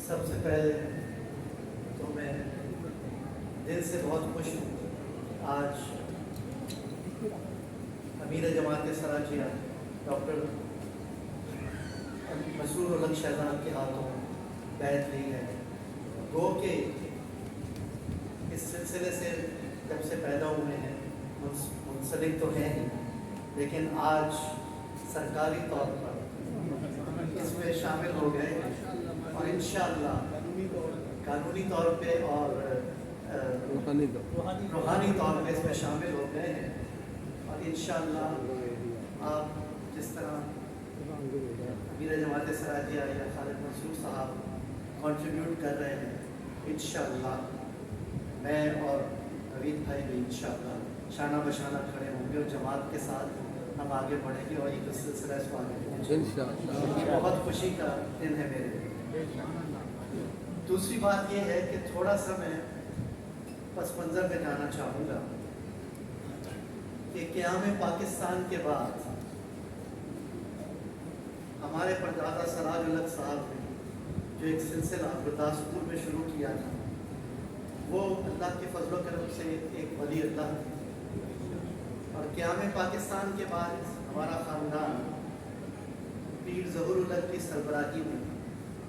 سب سے پہلے تو میں دل سے بہت خوش ہوں آج امیر جماعت سراجیہ ڈاکٹر مسرور الحق شہزاد کے ہاتھوں بیعت لی ہے. گو کہ اس سلسلے سے جب سے پیدا ہوئے ہیں منسلک تو ہیں ہی، لیکن آج سرکاری طور پر اس میں شامل ہو گئے اور انشاءاللہ قانونی طور پہ اور روحانی طور پہ اس میں شامل ہو گئے ہیں. اور انشاءاللہ آپ جس طرح امیر جماعت سراجیہ یا خالد منصور صاحب کنٹریبیوٹ کر رہے ہیں، انشاءاللہ میں اور نوید بھائی بھی انشاءاللہ شانہ بشانہ کھڑے ہوں گے اور جماعت کے ساتھ ہم آگے بڑھیں گے اور ایک سلسلہ اس کو آگے پہنچیں گے. یہ بہت خوشی کا دن ہے میرے لیے. دوسری بات یہ ہے کہ تھوڑا سا میں پس منظر میں جانا چاہوں گا کہ قیام پاکستان کے بعد ہمارے پردادا سراج الحق صاحب نے جو ایک سلسلہ گرداسپور میں شروع کیا تھا، وہ اللہ کے فضل و کرم سے ایک ولی اللہ تھے. اور قیام پاکستان کے بعد ہمارا خاندان پیر ظہور الحق کی سربراہی میں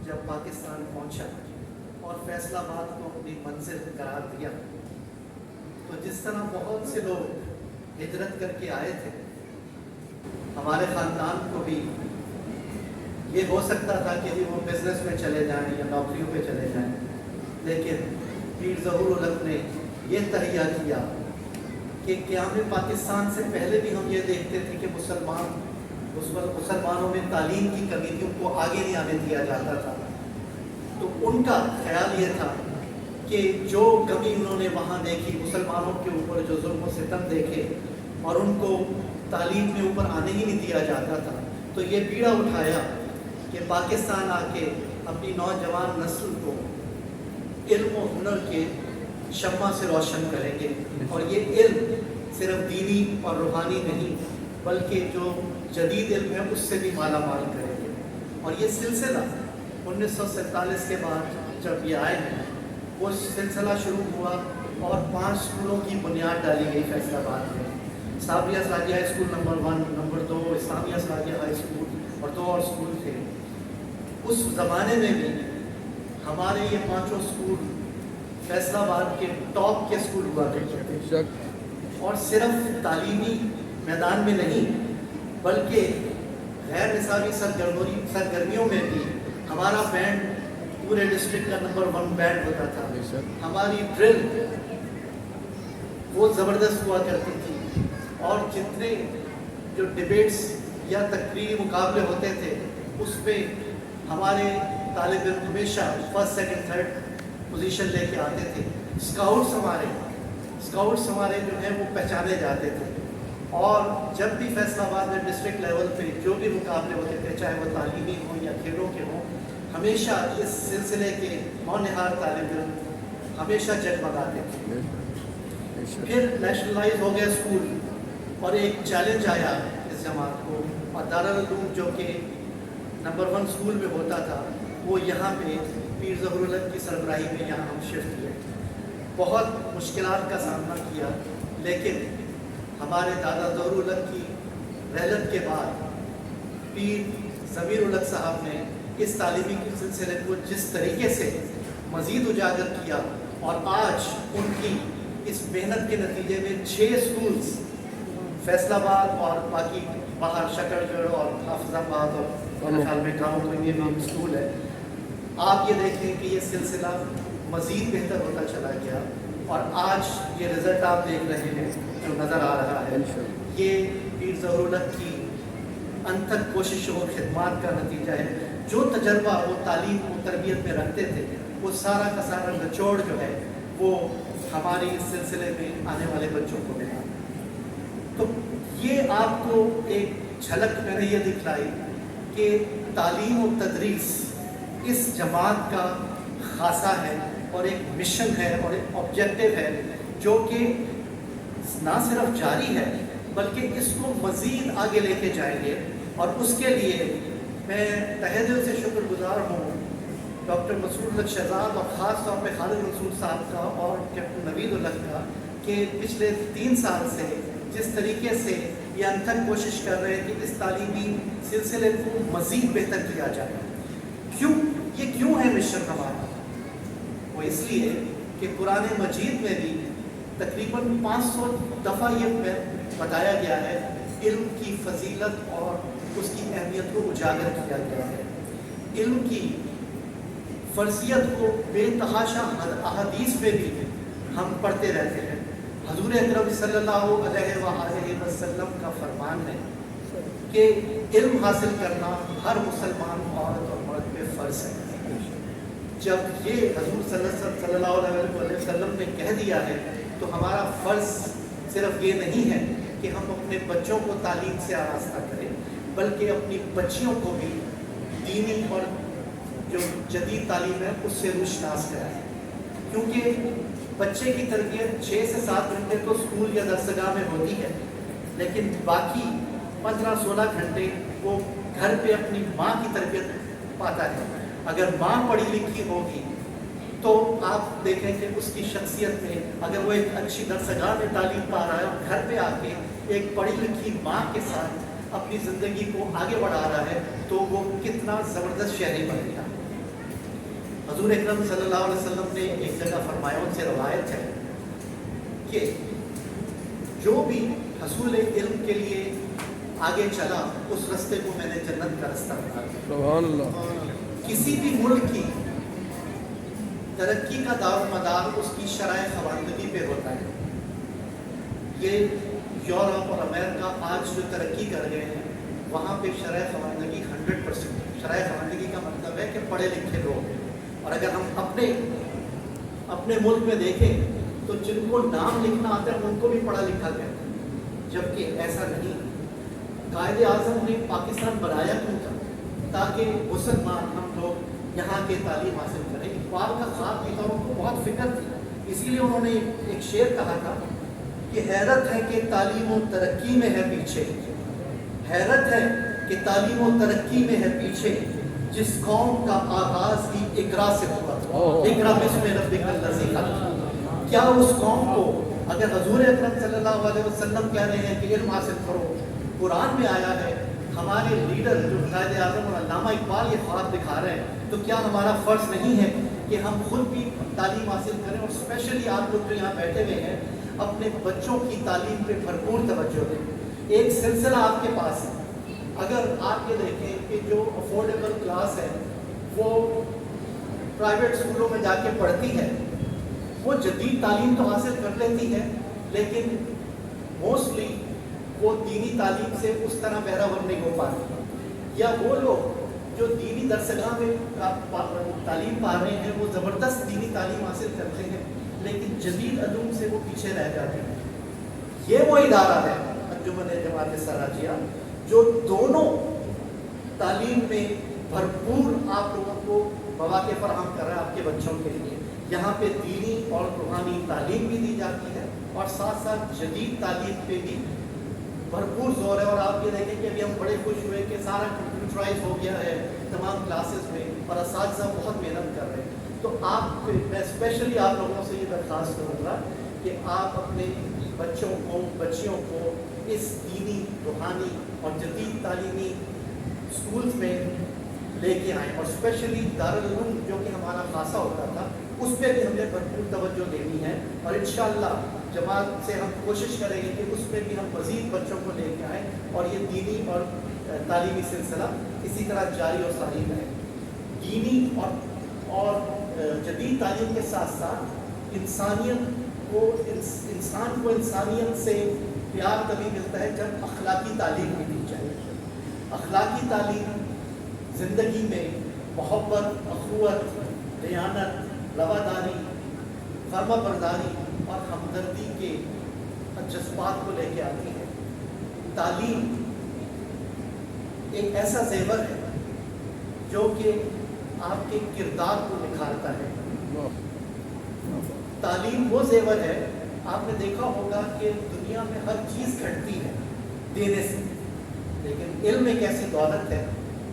جب پاکستان پہنچا اور فیصل آباد کو اپنی منزل قرار دیا، تو جس طرح بہت سے لوگ ہجرت کر کے آئے تھے، ہمارے خاندان کو بھی یہ ہو سکتا تھا کہ وہ بزنس میں چلے جائیں یا نوکریوں پہ چلے جائیں، لیکن پیر ظہور الحق نے یہ تہیہ کیا کہ قیام پاکستان سے پہلے بھی ہم یہ دیکھتے تھے کہ مسلمانوں میں تعلیم کی کمی تھی، ان کو آگے نہیں آنے دیا جاتا تھا. تو ان کا خیال یہ تھا کہ جو کمی انہوں نے وہاں دیکھی، مسلمانوں کے اوپر جو ظلم و ستم دیکھے اور ان کو تعلیم میں اوپر آنے ہی نہیں دیا جاتا تھا، تو یہ بیڑا اٹھایا کہ پاکستان آ کے اپنی نوجوان نسل کو علم و ہنر کے شمع سے روشن کریں گے. اور یہ علم صرف دینی اور روحانی نہیں بلکہ جو جدید علم ہے اس سے بھی مالا مال کریں گے. اور یہ سلسلہ 1947 کے بعد جب یہ آئے ہیں، وہ سلسلہ شروع ہوا اور 5 اسکولوں کی بنیاد ڈالی گئی فیصل آباد میں. صابریہ اسلامیہ اسکول نمبر 1، نمبر 2 اسلامیہ اسلامیہ ہائی اسکول اور 2 اور اسکول تھے. اس زمانے میں بھی ہمارے یہ 5 اسکول فیصل آباد کے ٹاپ کے اسکول ہوا کرتے تھے. اور صرف تعلیمی میدان میں نہیں بلکہ غیر نصابی سرگرمیوں میں بھی ہمارا بینڈ پورے ڈسٹرکٹ کا نمبر 1 بینڈ ہوتا تھا. ہماری ڈرل وہ زبردست ہوا کرتی تھی. اور جتنے جو ڈیبیٹس یا تقریری مقابلے ہوتے تھے اس پہ ہمارے طالب علم ہمیشہ 1st 2nd 3rd پوزیشن لے کے آتے تھے. اسکاؤٹس ہمارے جو ہیں وہ پہچانے جاتے تھے. اور جب بھی فیصل آباد میں ڈسٹرکٹ لیول پہ جو بھی مقابلے ہوتے تھے، چاہے وہ تعلیمی ہوں یا کھیلوں کے ہوں، ہمیشہ اس سلسلے کے ہونہار طالب علم ہمیشہ جگمگاتے تھے. پھر نیشنلائز ہو گیا اسکول اور ایک چیلنج آیا اس جماعت کو، اور دارالعلوم جو کہ نمبر 1 اسکول میں ہوتا تھا وہ یہاں پہ پیر ظہور الحق کی سربراہی میں یہاں ہم شفٹ ہوئے. بہت مشکلات کا سامنا کیا، لیکن ہمارے دادا ظہور الحق کی رحلت کے بعد پیر ضمیر الحق صاحب نے اس تعلیمی سلسلے کو جس طریقے سے مزید اجاگر کیا، اور آج ان کی اس محنت کے نتیجے میں 6 اسکولز فیصل آباد اور باقی باہر شکر گڑھ اور حافظ آباد اور خیال میں گاؤں میں بھی اسکول ہے. آپ یہ دیکھیں کہ یہ سلسلہ مزید بہتر ہوتا چلا گیا، اور آج یہ رزلٹ آپ دیکھ رہے ہیں جو نظر آ رہا ہے، یہ پیر ظہور الحق کی انتھک کوششوں اور خدمات کا نتیجہ ہے. جو تجربہ وہ تعلیم و تربیت میں رکھتے تھے، وہ سارا کا سارا نچوڑ جو ہے وہ ہماری اس سلسلے میں آنے والے بچوں کو ملا. تو یہ آپ کو ایک جھلک میں نے یہ دکھلائی کہ تعلیم و تدریس اس جماعت کا خاصہ ہے اور ایک مشن ہے اور ایک آبجیکٹو ہے جو کہ نہ صرف جاری ہے بلکہ اس کو مزید آگے لے کے جائیں گے. اور اس کے لیے میں تہہ دل سے شکر گزار ہوں ڈاکٹر مسرور الحق شہزاد اور خاص طور پہ خالد منصور صاحب کا اور کیپٹن نوید الحق کا کہ پچھلے 3 سال سے جس طریقے سے یہ انتھک کوشش کر رہے ہیں کہ اس تعلیمی سلسلے کو مزید بہتر کیا جائے. یہ کیوں ہے مشن ہمارا؟ وہ اس لیے کہ قرآن مجید میں بھی تقریباً 500 دفعہ یہ بتایا گیا ہے علم کی فضیلت اور اس کی اہمیت کو اجاگر کیا گیا ہے. علم کی فرضیت کو بے تحاشا احادیث میں بھی ہم پڑھتے رہتے ہیں. حضور اکرم صلی اللہ علیہ وآلہ وسلم کا فرمان ہے کہ علم حاصل کرنا ہر مسلمان عورت اور مرد پہ فرض ہے. جب یہ حضور صلی اللہ علیہ وسلم نے کہہ دیا ہے تو ہمارا فرض صرف یہ نہیں ہے کہ ہم اپنے بچوں کو تعلیم سے آراستہ کریں بلکہ اپنی بچیوں کو بھی دینی اور جو جدید تعلیم ہے اس سے روشناس کرائیں. کیونکہ بچے کی تربیت 6 سے 7 گھنٹے تو اسکول یا درسگاہ میں ہوتی ہے لیکن باقی 15-16 گھنٹے وہ گھر پہ اپنی ماں کی تربیت پاتا ہے. اگر ماں پڑھی لکھی ہوگی تو آپ دیکھیں کہ اس کی شخصیت میں اگر وہ ایک اچھی درسگاہ میں تعلیم پا رہا ہے اور گھر پہ آ کے ایک پڑھی لکھی ماں کے ساتھ اپنی زندگی کو آگے بڑھا رہا ہے تو وہ کتنا زبردست شہری بنے گا. حضور اکرم صلی اللہ علیہ وسلم نے ایک جگہ فرمایا, ان سے روایت ہے کہ جو بھی حصول علم کے لیے آگے چلا اس رستے کو میں نے جنت کا رستہ بنا دیا. سبحان اللہ. کسی بھی ملک کی ترقی کا دار و مدار اس کی شرائع خواندگی پہ ہوتا ہے. یہ یورپ اور امریکہ آج جو ترقی کر گئے ہیں وہاں پہ شرائع خواندگی 100%. شرائع خواندگی کا مطلب ہے کہ پڑھے لکھے لوگ. اور اگر ہم اپنے ملک میں دیکھیں تو جن کو نام لکھنا آتا ہے ان کو بھی پڑھا لکھا گیا ہے, جبکہ ایسا نہیں. قائد اعظم نے پاکستان بنایا کیوں تھا؟ تاکہ مسلمان ہم لوگ یہاں کے تعلیم حاصل کریں. اقبال کا خواب بھی تھا, ان کو بہت فکر تھی, اسی لیے انہوں نے ایک شعر کہا تھا کہ حیرت ہے کہ تعلیم و ترقی میں ہے پیچھے, حیرت ہے کہ تعلیم و ترقی میں ہے پیچھے, جس قوم کا آغاز ہی اقرا سے ہوا تھا. اقرا بسم ربک الذی خلق. کیا اس قوم کو اگر حضور اکرم صلی اللہ علیہ وسلم کہہ رہے ہیں کہ علم حاصل کرو, قرآن میں آیا ہے, ہمارے لیڈر جو قائد اعظم اور علامہ اقبال یہ خواب دکھا رہے ہیں, تو کیا ہمارا فرض نہیں ہے کہ ہم خود بھی تعلیم حاصل کریں اور اسپیشلی آپ لوگ جو یہاں بیٹھے ہوئے ہیں اپنے بچوں کی تعلیم پہ بھرپور توجہ دیں. ایک سلسلہ آپ کے پاس ہے. اگر آپ یہ دیکھیں کہ جو افورڈیبل کلاس ہے وہ پرائیویٹ اسکولوں میں جا کے پڑھتی ہے, وہ جدید تعلیم تو حاصل کر لیتی ہے لیکن موسٹلی وہ دینی تعلیم سے اس طرح بہرہ نہیں ہو پاتی. یا وہ لوگ جو دینی درسگاہ میں تعلیم پا رہے ہیں وہ زبردست دینی تعلیم حاصل کرتے ہیں لیکن جدید علوم سے وہ پیچھے رہ جاتے ہیں. یہ وہ ادارہ ہے انجمن جماعت سراجیہ جو دونوں تعلیم میں بھرپور آپ لوگوں کو مواقع فراہم کر رہا ہے آپ کے بچوں کے لیے. یہاں پہ دینی اور روحانی تعلیم بھی دی جاتی ہے اور ساتھ ساتھ جدید تعلیم پہ بھی بھرپور زور ہے. اور آپ یہ دیکھیں کہ ابھی ہم بڑے خوش ہوئے کہ سارا کمپیوٹرائز ہو گیا ہے تمام کلاسز میں اور اساتذہ بہت محنت کر رہے ہیں. تو آپ میں اسپیشلی آپ لوگوں سے یہ درخواست کروں گا کہ آپ اپنے بچوں کو بچیوں کو اس دینی روحانی اور جدید تعلیمی اسکولس میں لے کے آئیں اور اسپیشلی دارالعلوم جو کہ ہمارا خاصہ ہوتا تھا اس پہ بھی ہم نے بھرپور توجہ دینی ہے. اور انشاءاللہ جماعت سے ہم کوشش کریں گے کہ اس میں بھی ہم مزید بچوں کو لے کے آئیں اور یہ دینی اور تعلیمی سلسلہ اسی طرح جاری اور ساری رہے. دینی اور جدید تعلیم کے ساتھ ساتھ انسان کو انسانیت سے پیار تبھی ملتا ہے جب اخلاقی تعلیم بھی دی جائے. اخلاقی تعلیم زندگی میں محبت, اخوت, دیانت, رواداری, فرما برداری اور ہمدردی کے جذبات کو لے کے آتی ہے. تعلیم ایک ایسا زیور ہے جو کہ آپ کے کردار کو نکھارتا ہے. تعلیم وہ زیور ہے, آپ نے دیکھا ہوگا کہ دنیا میں ہر چیز گھٹتی ہے دینے سے, لیکن علم ایک ایسی دولت ہے